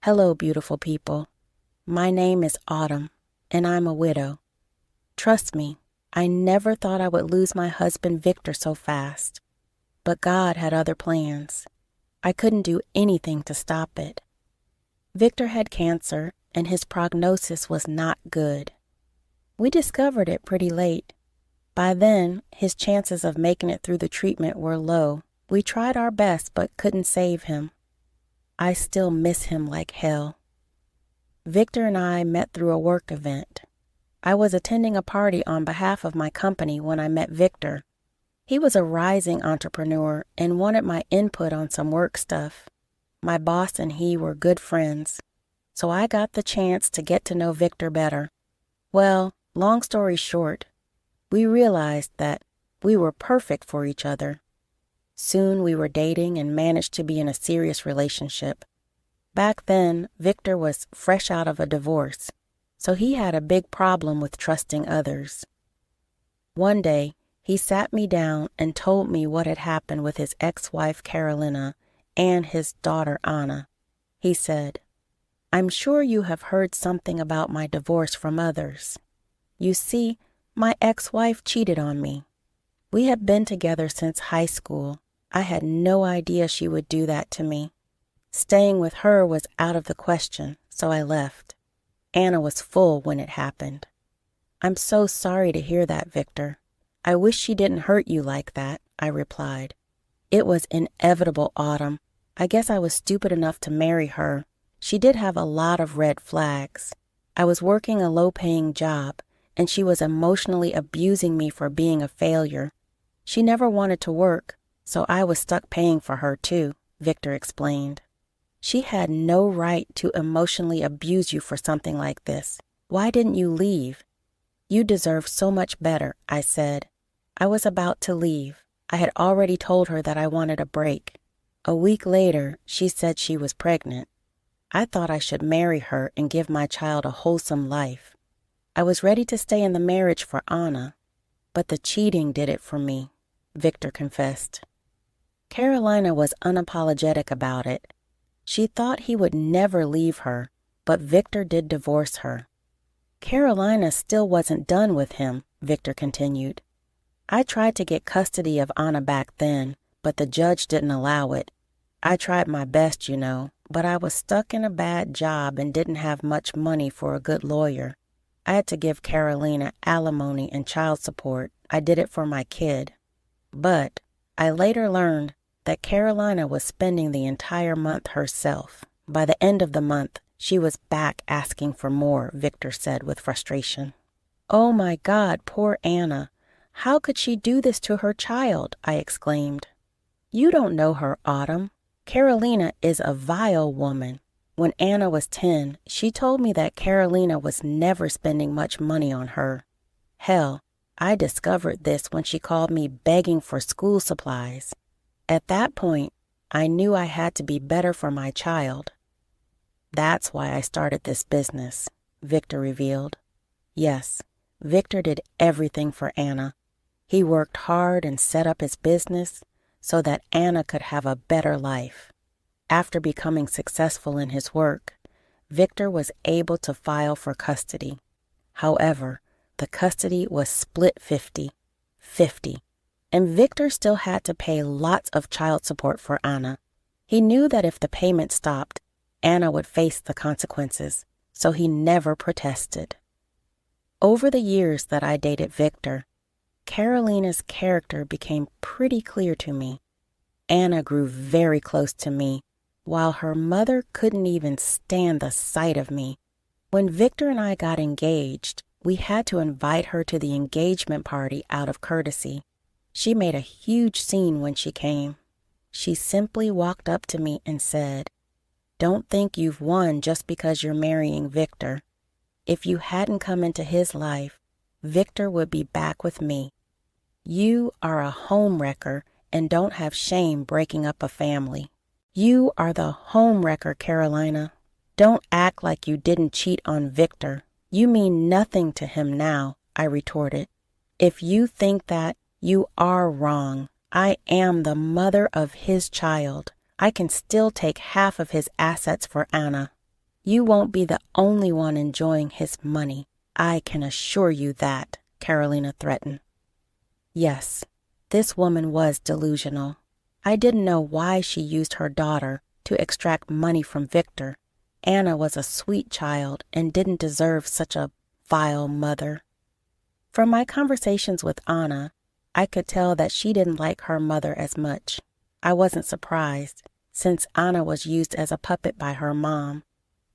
Hello, beautiful people. My name is Autumn, and I'm a widow. Trust me, I never thought I would lose my husband Victor so fast. But God had other plans. I couldn't do anything to stop it. Victor had cancer, and his prognosis was not good. We discovered it pretty late. By then, his chances of making it through the treatment were low. We tried our best but couldn't save him. I still miss him like hell. Victor and I met through a work event. I was attending a party on behalf of my company when I met Victor. He was a rising entrepreneur and wanted my input on some work stuff. My boss and he were good friends, so I got the chance to get to know Victor better. Well, long story short, we realized that we were perfect for each other. Soon we were dating and managed to be in a serious relationship. Back then, Victor was fresh out of a divorce, so he had a big problem with trusting others. One day, he sat me down and told me what had happened with his ex-wife Carolina and his daughter Anna. He said, "I'm sure you have heard something about my divorce from others. You see, my ex-wife cheated on me. We had been together since high school. I had no idea she would do that to me. Staying with her was out of the question, so I left. Anna was full when it happened. I'm so sorry to hear that, Victor. I wish she didn't hurt you like that," I replied. "It was inevitable, Autumn. I guess I was stupid enough to marry her. She did have a lot of red flags. I was working a low-paying job, and she was emotionally abusing me for being a failure. She never wanted to work, so I was stuck paying for her too," Victor explained. "She had no right to emotionally abuse you for something like this. Why didn't you leave?" "You deserve so much better," I said. I was about to leave. I had already told her that I wanted a break. A week later, she said she was pregnant. I thought I should marry her and give my child a wholesome life. I was ready to stay in the marriage for Anna, but the cheating did it for me, Victor confessed. Carolina was unapologetic about it. She thought he would never leave her, but Victor did divorce her. Carolina still wasn't done with him, Victor continued. I tried to get custody of Anna back then, but the judge didn't allow it. I tried my best, but I was stuck in a bad job and didn't have much money for a good lawyer. I had to give Carolina alimony and child support. I did it for my kid. But I later learned that Carolina was spending the entire month herself. By the end of the month, she was back asking for more, Victor said with frustration. "Oh my God, poor Anna. How could she do this to her child?" I exclaimed. "You don't know her, Autumn. Carolina is a vile woman. When Anna was 10, she told me that Carolina was never spending much money on her. Hell, I discovered this when she called me begging for school supplies. At that point, I knew I had to be better for my child. That's why I started this business," Victor revealed. Yes, Victor did everything for Anna. He worked hard and set up his business so that Anna could have a better life. After becoming successful in his work, Victor was able to file for custody. However, the custody was split 50-50, and Victor still had to pay lots of child support for Anna. He knew that if the payment stopped, Anna would face the consequences, so he never protested. Over the years that I dated Victor, Carolina's character became pretty clear to me. Anna grew very close to me, while her mother couldn't even stand the sight of me. When Victor and I got engaged, we had to invite her to the engagement party out of courtesy. She made a huge scene when she came. She simply walked up to me and said, "Don't think you've won just because you're marrying Victor. If you hadn't come into his life, Victor would be back with me. You are a home wrecker and don't have shame breaking up a family. You are the home wrecker, Carolina. Don't act like you didn't cheat on Victor. You mean nothing to him now," I retorted. "If you think that, you are wrong. I am the mother of his child. I can still take half of his assets for Anna." You won't be the only one enjoying his money. I can assure you that, Carolina threatened. Yes, this woman was delusional. I didn't know why she used her daughter to extract money from Victor. Anna was a sweet child and didn't deserve such a vile mother. From my conversations with Anna, I could tell that she didn't like her mother as much. I wasn't surprised, since Anna was used as a puppet by her mom.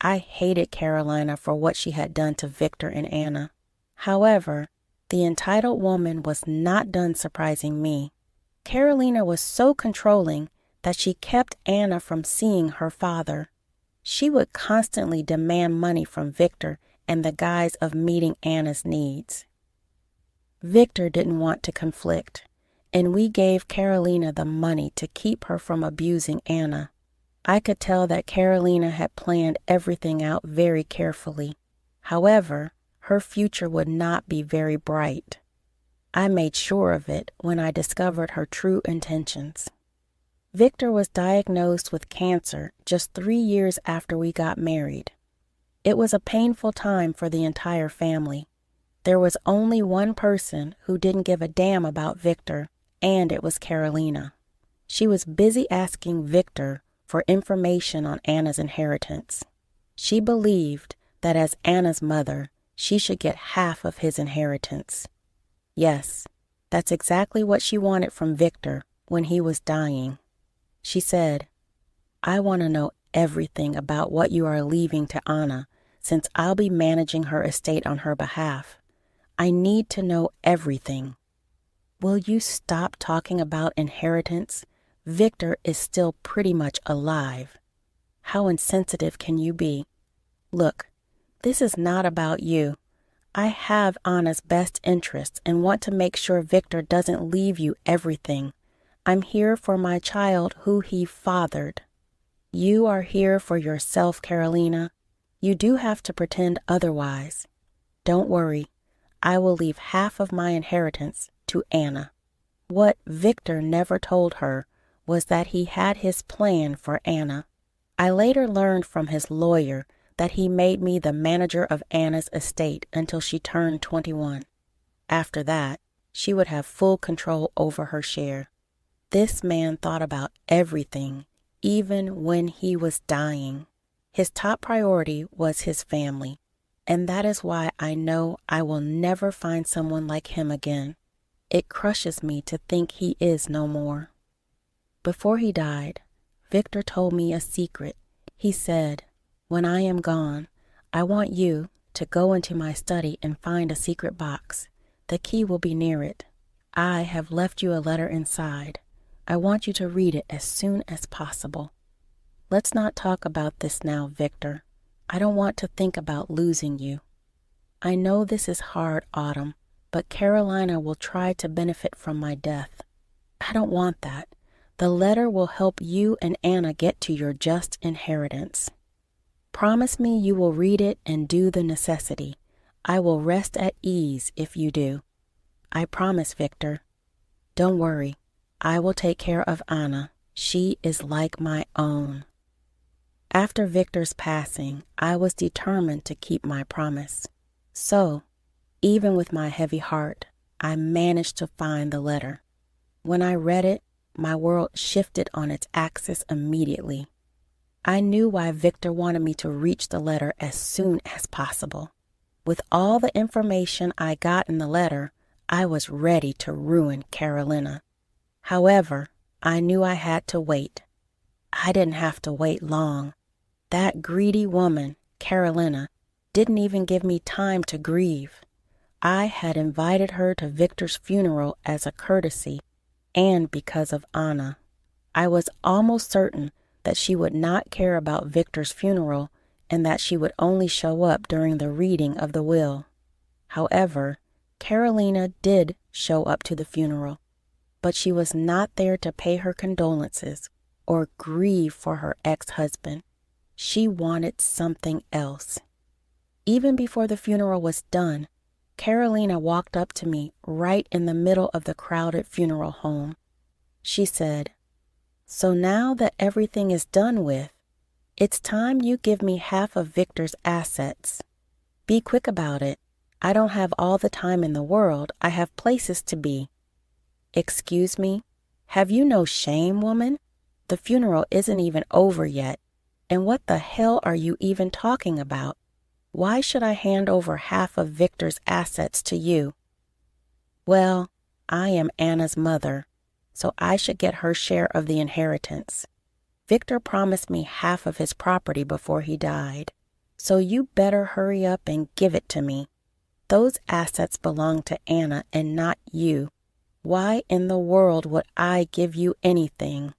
I hated Carolina for what she had done to Victor and Anna. However, the entitled woman was not done surprising me. Carolina was so controlling that she kept Anna from seeing her father. She would constantly demand money from Victor in the guise of meeting Anna's needs. Victor didn't want to conflict, and we gave Carolina the money to keep her from abusing Anna. I could tell that Carolina had planned everything out very carefully. However, her future would not be very bright. I made sure of it when I discovered her true intentions. Victor was diagnosed with cancer just 3 years after we got married. It was a painful time for the entire family. There was only one person who didn't give a damn about Victor, and it was Carolina. She was busy asking Victor for information on Anna's inheritance. She believed that as Anna's mother, she should get half of his inheritance. Yes, that's exactly what she wanted from Victor when he was dying. She said, "I want to know everything about what you are leaving to Anna, since I'll be managing her estate on her behalf. I need to know everything." Will you stop talking about inheritance? Victor is still pretty much alive. How insensitive can you be? Look, this is not about you. I have Anna's best interests and want to make sure Victor doesn't leave you everything. I'm here for my child who he fathered. You are here for yourself, Carolina. You do have to pretend otherwise. Don't worry. I will leave half of my inheritance to Anna. What Victor never told her was that he had his plan for Anna. I later learned from his lawyer that he made me the manager of Anna's estate until she turned 21. After that, she would have full control over her share. This man thought about everything, even when he was dying. His top priority was his family. And that is why I know I will never find someone like him again. It crushes me to think he is no more. Before he died, Victor told me a secret. He said, "When I am gone, I want you to go into my study and find a secret box. The key will be near it. I have left you a letter inside. I want you to read it as soon as possible. Let's not talk about this now, Victor. I don't want to think about losing you. I know this is hard, Autumn, but Carolina will try to benefit from my death. I don't want that. The letter will help you and Anna get to your just inheritance. Promise me you will read it and do the necessity. I will rest at ease if you do. I promise, Victor. Don't worry. I will take care of Anna. She is like my own." After Victor's passing, I was determined to keep my promise. So, even with my heavy heart, I managed to find the letter. When I read it, my world shifted on its axis immediately. I knew why Victor wanted me to reach the letter as soon as possible. With all the information I got in the letter, I was ready to ruin Carolina. However, I knew I had to wait. I didn't have to wait long. That greedy woman, Carolina, didn't even give me time to grieve. I had invited her to Victor's funeral as a courtesy and because of Anna. I was almost certain that she would not care about Victor's funeral and that she would only show up during the reading of the will. However, Carolina did show up to the funeral, but she was not there to pay her condolences or grieve for her ex-husband. She wanted something else. Even before the funeral was done, Carolina walked up to me right in the middle of the crowded funeral home. She said, "So now that everything is done with, It's time you give me half of Victor's assets. Be quick about it. I don't have all the time in the world. I have places to be. Excuse me? Have you no shame, woman? The funeral isn't even over yet. And what the hell are you even talking about? Why should I hand over half of Victor's assets to you? Well, I am Anna's mother, so I should get her share of the inheritance. Victor promised me half of his property before he died, so you better hurry up and give it to me. Those assets belong to Anna and not you. Why in the world would I give you anything?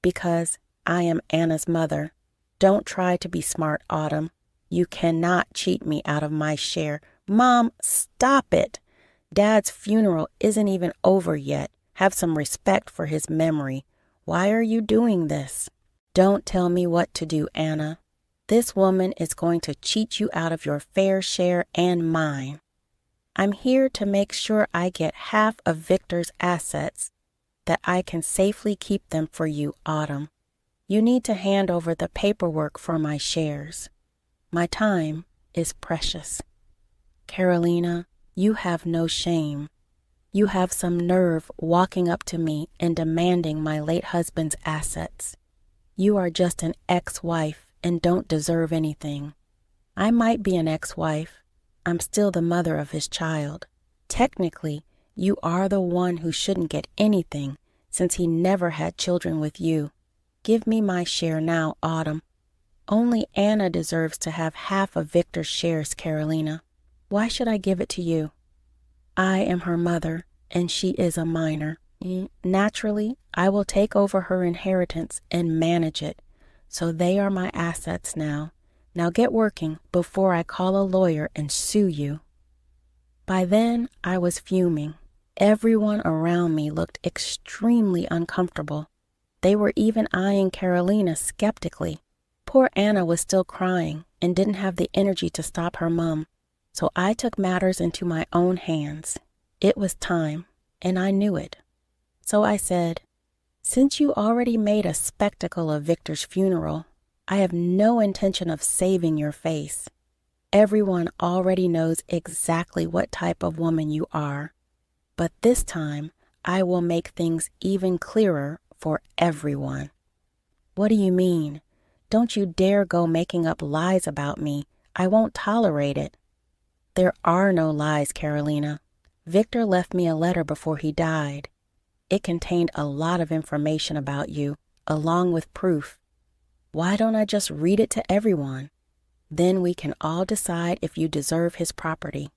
Because I am Anna's mother. Don't try to be smart, Autumn. You cannot cheat me out of my share. Mom, stop it. Dad's funeral isn't even over yet. Have some respect for his memory. Why are you doing this? Don't tell me what to do, Anna. This woman is going to cheat you out of your fair share and mine. I'm here to make sure I get half of Victor's assets, that I can safely keep them for you, Autumn. You need to hand over the paperwork for my shares. My time is precious. Carolina, you have no shame. You have some nerve walking up to me and demanding my late husband's assets. You are just an ex-wife and don't deserve anything. I might be an ex-wife. I'm still the mother of his child. Technically, you are the one who shouldn't get anything since he never had children with you. Give me my share now, Autumn. Only Anna deserves to have half of Victor's shares, Carolina. Why should I give it to you? I am her mother, and she is a minor. Naturally, I will take over her inheritance and manage it, so they are my assets now. Now get working before I call a lawyer and sue you. By then, I was fuming. Everyone around me looked extremely uncomfortable. They were even eyeing Carolina skeptically. Poor Anna was still crying and didn't have the energy to stop her mom, so I took matters into my own hands. It was time, and I knew it. So I said, since you already made a spectacle of Victor's funeral, I have no intention of saving your face. Everyone already knows exactly what type of woman you are, but this time I will make things even clearer for everyone. What do you mean? Don't you dare go making up lies about me. I won't tolerate it. There are no lies, Carolina. Victor left me a letter before he died. It contained a lot of information about you, along with proof. Why don't I just read it to everyone? Then we can all decide if you deserve his property.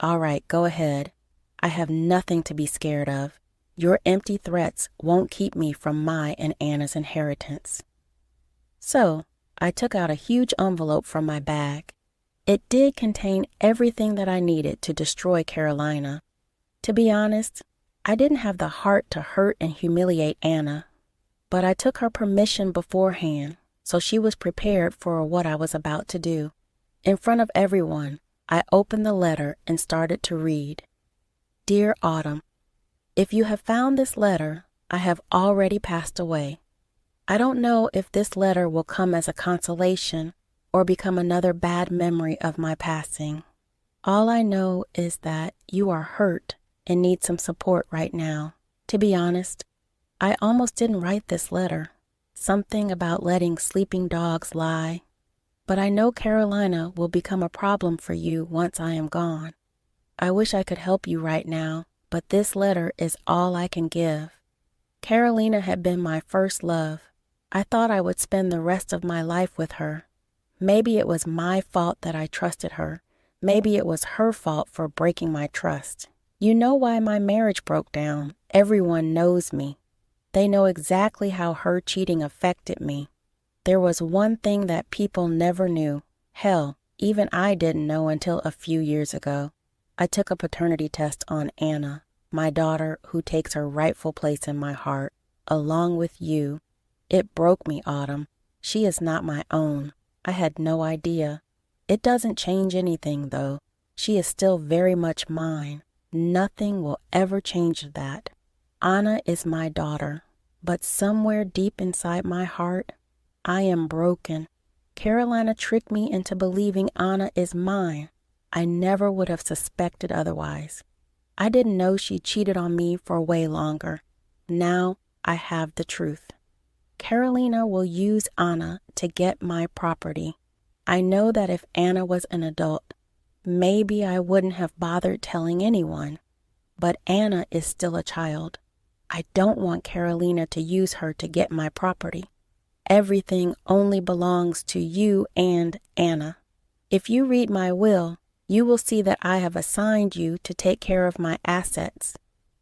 All right, go ahead. I have nothing to be scared of. Your empty threats won't keep me from my and Anna's inheritance. So, I took out a huge envelope from my bag. It did contain everything that I needed to destroy Carolina. To be honest, I didn't have the heart to hurt and humiliate Anna, but I took her permission beforehand, so she was prepared for what I was about to do. In front of everyone, I opened the letter and started to read. Dear Autumn, if you have found this letter, I have already passed away. I don't know if this letter will come as a consolation or become another bad memory of my passing. All I know is that you are hurt and need some support right now. To be honest, I almost didn't write this letter. Something about letting sleeping dogs lie. But I know Carolina will become a problem for you once I am gone. I wish I could help you right now, but this letter is all I can give. Carolina had been my first love. I thought I would spend the rest of my life with her. Maybe it was my fault that I trusted her. Maybe it was her fault for breaking my trust. You know why my marriage broke down. Everyone knows me. They know exactly how her cheating affected me. There was one thing that people never knew. Hell, even I didn't know until a few years ago. I took a paternity test on Anna, my daughter who takes her rightful place in my heart, along with you. It broke me, Autumn. She is not my own. I had no idea. It doesn't change anything, though. She is still very much mine. Nothing will ever change that. Anna is my daughter, but somewhere deep inside my heart, I am broken. Carolina tricked me into believing Anna is mine. I never would have suspected otherwise. I didn't know she cheated on me for way longer. Now I have the truth. Carolina will use Anna to get my property. I know that if Anna was an adult, maybe I wouldn't have bothered telling anyone. But Anna is still a child. I don't want Carolina to use her to get my property. Everything only belongs to you and Anna. If you read my will, you will see that I have assigned you to take care of my assets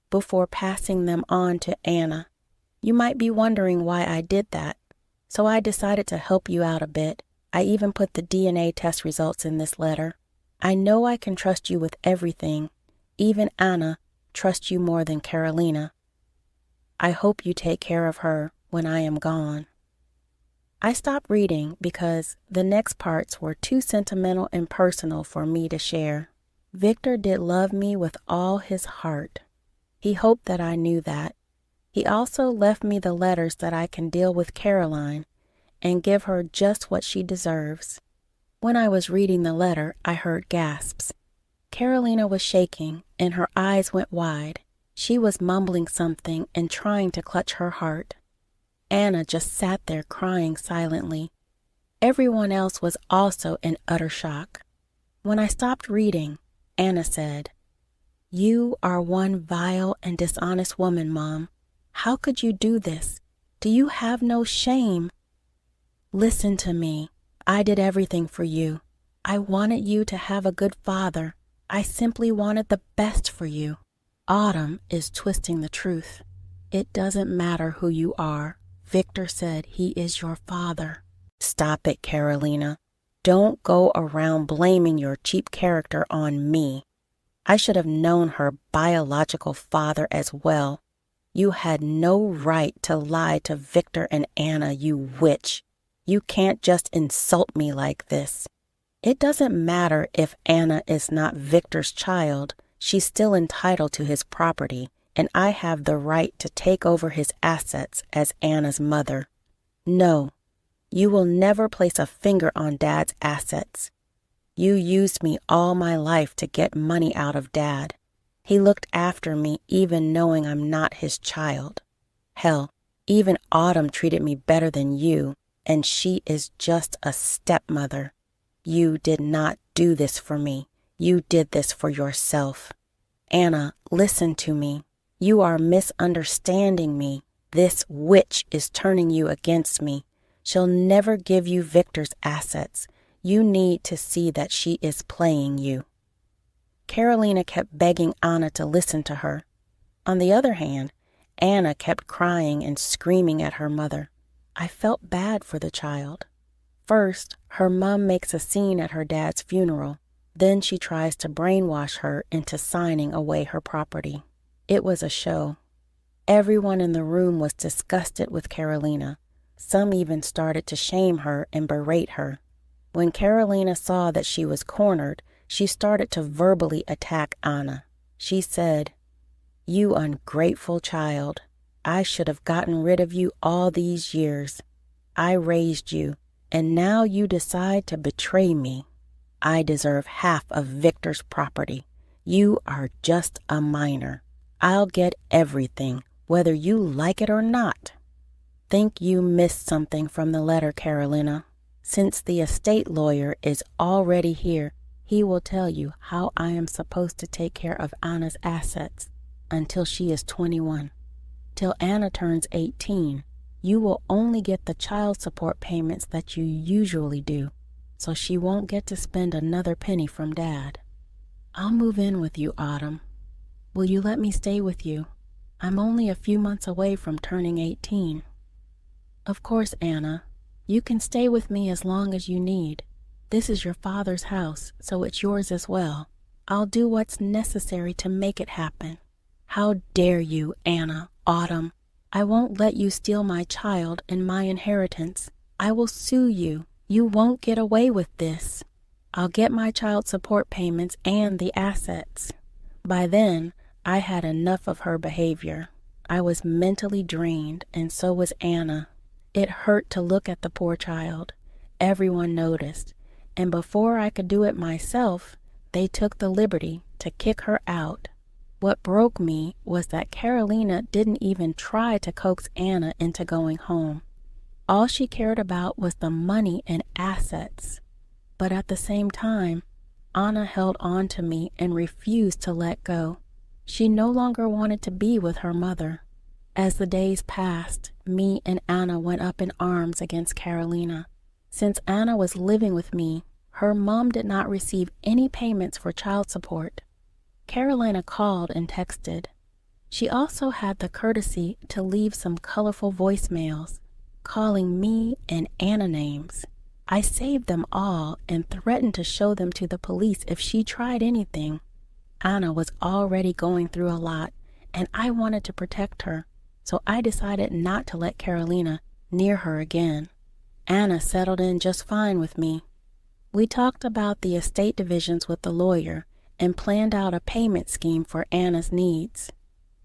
before passing them on to Anna. You might be wondering why I did that, so I decided to help you out a bit. I even put the DNA test results in this letter. I know I can trust you with everything. Even Anna trusts you more than Carolina. I hope you take care of her when I am gone. I stopped reading because the next parts were too sentimental and personal for me to share. Victor did love me with all his heart. He hoped that I knew that. He also left me the letters that I can deal with Caroline and give her just what she deserves. When I was reading the letter, I heard gasps. Carolina was shaking and her eyes went wide. She was mumbling something and trying to clutch her heart. Anna just sat there crying silently. Everyone else was also in utter shock. When I stopped reading, Anna said, "You are one vile and dishonest woman, Mom. How could you do this? Do you have no shame? Listen to me. I did everything for you. I wanted you to have a good father. I simply wanted the best for you." Autumn is twisting the truth. It doesn't matter who you are. Victor said he is your father. Stop it, Carolina. Don't go around blaming your cheap character on me. I should have known her biological father as well. You had no right to lie to Victor and Anna, you witch. You can't just insult me like this. It doesn't matter if Anna is not Victor's child. She's still entitled to his property, and I have the right to take over his assets as Anna's mother. No, you will never place a finger on Dad's assets. You used me all my life to get money out of Dad. He looked after me even knowing I'm not his child. Hell, even Autumn treated me better than you, and she is just a stepmother. You did not do this for me. You did this for yourself. Anna, listen to me. You are misunderstanding me. This witch is turning you against me. She'll never give you Victor's assets. You need to see that she is playing you. Carolina kept begging Anna to listen to her. On the other hand, Anna kept crying and screaming at her mother. I felt bad for the child. First, her mom makes a scene at her dad's funeral. Then she tries to brainwash her into signing away her property. It was a show. Everyone in the room was disgusted with Carolina. Some even started to shame her and berate her. When Carolina saw that she was cornered, she started to verbally attack Anna. She said, "You ungrateful child. I should have gotten rid of you all these years. I raised you, and now you decide to betray me. I deserve half of Victor's property. You are just a minor. I'll get everything, whether you like it or not." Think you missed something from the letter, Carolina. Since the estate lawyer is already here, he will tell you how I am supposed to take care of Anna's assets until she is 21. Till Anna turns 18, you will only get the child support payments that you usually do, so she won't get to spend another penny from Dad. I'll move in with you, Autumn. Will you let me stay with you? I'm only a few months away from turning 18. Of course, Anna. You can stay with me as long as you need. This is your father's house, so it's yours as well. I'll do what's necessary to make it happen. How dare you, Anna, Autumn? I won't let you steal my child and my inheritance. I will sue you. You won't get away with this. I'll get my child support payments and the assets. By then, I had enough of her behavior. I was mentally drained, and so was Anna. It hurt to look at the poor child. Everyone noticed, and before I could do it myself, they took the liberty to kick her out. What broke me was that Carolina didn't even try to coax Anna into going home. All she cared about was the money and assets. But at the same time, Anna held on to me and refused to let go. She no longer wanted to be with her mother. As the days passed, me and Anna went up in arms against Carolina. Since Anna was living with me, her mom did not receive any payments for child support. Carolina called and texted. She also had the courtesy to leave some colorful voicemails, calling me and Anna names. I saved them all and threatened to show them to the police if she tried anything. Anna was already going through a lot, and I wanted to protect her, so I decided not to let Carolina near her again. Anna settled in just fine with me. We talked about the estate divisions with the lawyer and planned out a payment scheme for Anna's needs.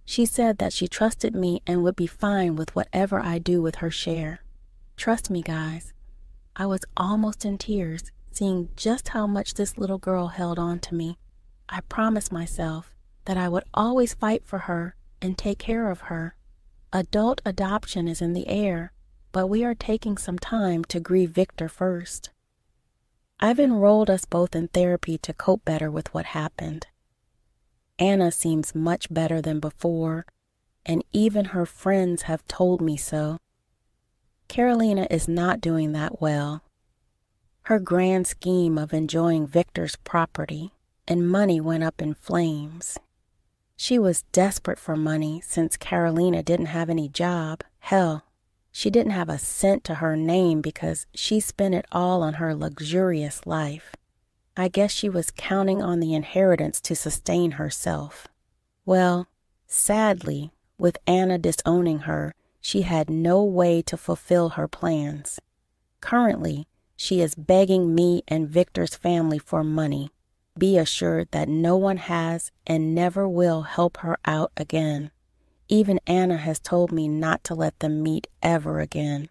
She said that she trusted me and would be fine with whatever I do with her share. Trust me, guys, I was almost in tears seeing just how much this little girl held on to me. I promised myself that I would always fight for her and take care of her. Adult adoption is in the air, but we are taking some time to grieve Victor first. I've enrolled us both in therapy to cope better with what happened. Anna seems much better than before, and even her friends have told me so. Carolina is not doing that well. Her grand scheme of enjoying Victor's property and money went up in flames. She was desperate for money since Carolina didn't have any job. Hell, she didn't have a cent to her name because she spent it all on her luxurious life. I guess she was counting on the inheritance to sustain herself. Well, sadly, with Anna disowning her, she had no way to fulfill her plans. Currently, she is begging me and Victor's family for money. Be assured that no one has and never will help her out again. Even Anna has told me not to let them meet ever again.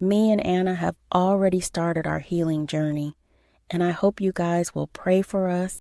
Me and Anna have already started our healing journey, and I hope you guys will pray for us